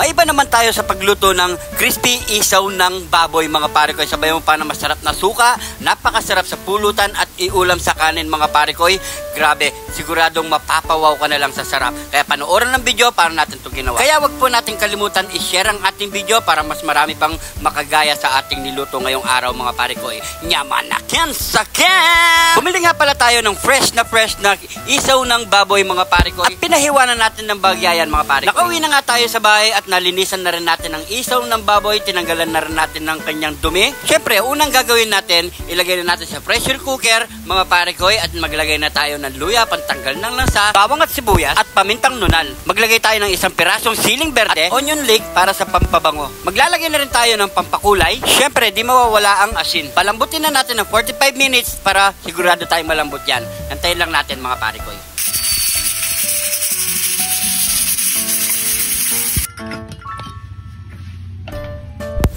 Maiba naman tayo sa pagluto ng crispy isaw ng baboy mga pare koy. Sabay mo pa na masarap na suka, napakasarap sa pulutan at iulam sa kanin mga pare koy. Grabe, siguradong mapapawaw ka na lang sa sarap. Kaya panoorin ng video para natin ito ginawa. Kaya wag po natin kalimutan i-share ang ating video para mas marami pang makagaya sa ating niluto ngayong araw mga pare koy. Nyamanakin sakin! Bumili nga pala tayo ng fresh na isaw ng baboy mga pare koy. At pinahiwanan natin ng bagyayan mga pare koy. Nakauwi na nga tayo sa bahay at nalinisan na rin natin ang isaw ng baboy. Tinanggalan na rin natin ng kanyang dumi. Siyempre, unang gagawin natin, ilagay na natin sa pressure cooker mga pare koy at maglagay na tayo ng luya, pantanggal ng lansa, bawang at sibuyas at pamintang nunal. Maglagay tayo ng isang pirasong siling berde at onion leek para sa pampabango. Maglalagay na rin tayo ng pampakulay. Siyempre, di mawawala ang asin. Palambutin na natin ng 45 minutes para sigurado tayong malambot yan. Antayin lang natin mga pare koy.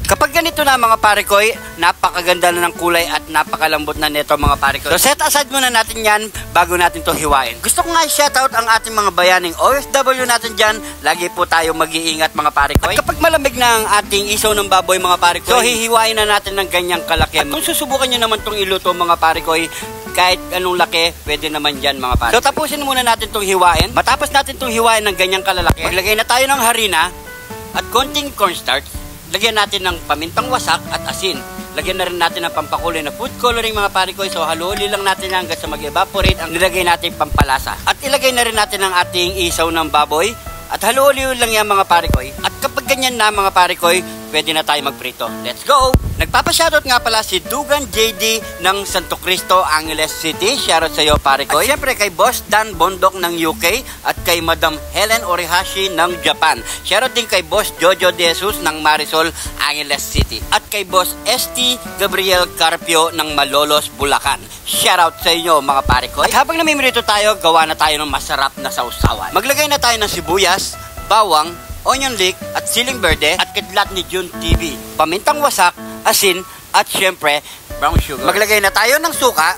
Kapag ganito na mga pare koy, napakaganda na ng kulay at napakalambot na nito mga pare koy. So set aside muna natin yan bago natin to hiwain. Gusto ko nga i-shoutout ang ating mga bayaning OFW natin dyan. Lagi po tayo mag-iingat mga pare koy. At kapag malamig na ang ating isaw ng baboy mga pare koy, so hihiwain na natin ng ganyang kalaki. At kung susubukan nyo naman tong iluto mga pare koy, kahit anong laki, pwede naman dyan mga pare. So tapusin muna natin tong hiwain. Matapos natin tong hiwain ng ganyang kalalaki, maglagay na tayo ng harina at konting cornstarch. Lagyan natin ng pamintang wasak at asin. Lagyan na rin natin ng pampakulay na food coloring mga pare koy. So haluhuli lang natin hanggang sa mag-evaporate ang nilagay natin pampalasa. At ilagay na rin natin ang ating isaw ng baboy. At haluhuli lang yan mga pare koy. At kapag ganyan na mga pare koy, pwede na tayo magprito. Let's go! Nagpapashoutout nga pala si Dugan JD ng Santo Cristo, Angeles City. Shoutout sa iyo pare koy. At syempre kay Boss Dan Bondok ng UK at kay Madam Helen Orihashi ng Japan. Shoutout din kay Boss Jojo De Jesus ng Marisol, Angeles City. At kay Boss ST Gabriel Carpio ng Malolos, Bulacan. Shoutout sa inyo mga pare koy. At habang namimirito tayo, gawa na tayo ng masarap na sausawan. Maglagay na tayo ng sibuyas, bawang, onion leek at siling berde at kidlat ni June TV. Pamintang wasak, asin at syempre brown sugar. Maglagay na tayo ng suka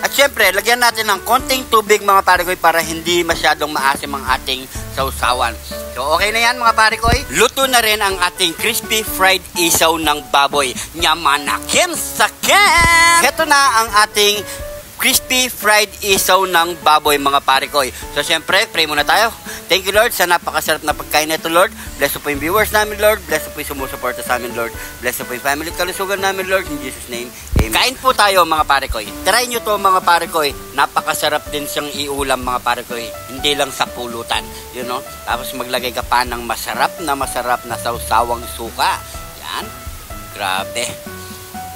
at syempre lagyan natin ng konting tubig mga pare koy para hindi masyadong maasim ang ating sausawan. So okay na yan mga pare koy. Luto na rin ang ating crispy fried isaw ng baboy. Nyamanakin sakin! Heto na ang ating crispy fried isaw ng baboy mga pare koy. So syempre pray muna tayo. Thank you Lord sa napakasarap na pagkain nito Lord. Bless po yung viewers namin Lord. Bless po yung sumusuporta sa amin Lord. Bless po yung family at kalusugan namin Lord. In Jesus name, amen. Kain po tayo mga pare koy. Try nyo to mga pare koy. Napakasarap din siyang iulam mga pare koy. Hindi lang sa pulutan. You know? Tapos maglagay ka pa ng masarap na sausawang suka. Yan. Grabe.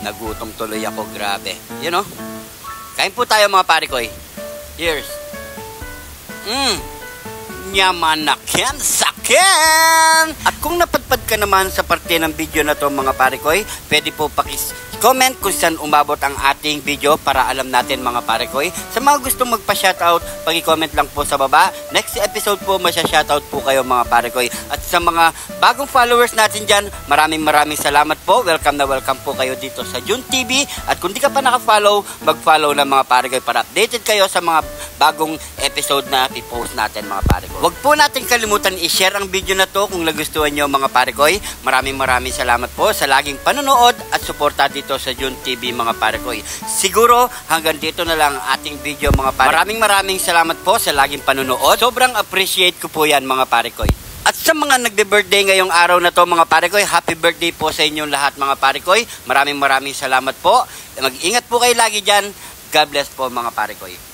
Nagutom tuloy ako. Grabe. You know? Kain po tayo mga pare koy. Cheers. Nyamanakin sakin! At kung napadpad ka naman sa parte ng video na to mga pare koy, pwede po comment kung saan umabot ang ating video para alam natin mga pare koy. Sa mga gustong magpa-shoutout, pag-comment lang po sa baba. Next episode po masya-shoutout po kayo mga pare koy. At sa mga bagong followers natin dyan, maraming salamat po. Welcome na welcome po kayo dito sa June TV. At kung di ka pa naka-follow, mag-follow na mga pare koy para updated kayo sa mga bagong episode na i-post natin mga pare koy. Huwag po natin kalimutan i-share ang video na to kung nagustuhan nyo mga pare koy. Maraming salamat po sa laging panonood at suporta dito sa June TV mga pare koy. Siguro hanggang dito na lang ating video mga pare. Maraming salamat po sa laging panonood. Sobrang appreciate ko po yan mga pare koy. At sa mga nagbe-birthday ngayong araw na to mga pare koy, happy birthday po sa inyong lahat mga pare koy. Maraming salamat po. Mag-ingat po kayo lagi dyan. God bless po mga pare koy.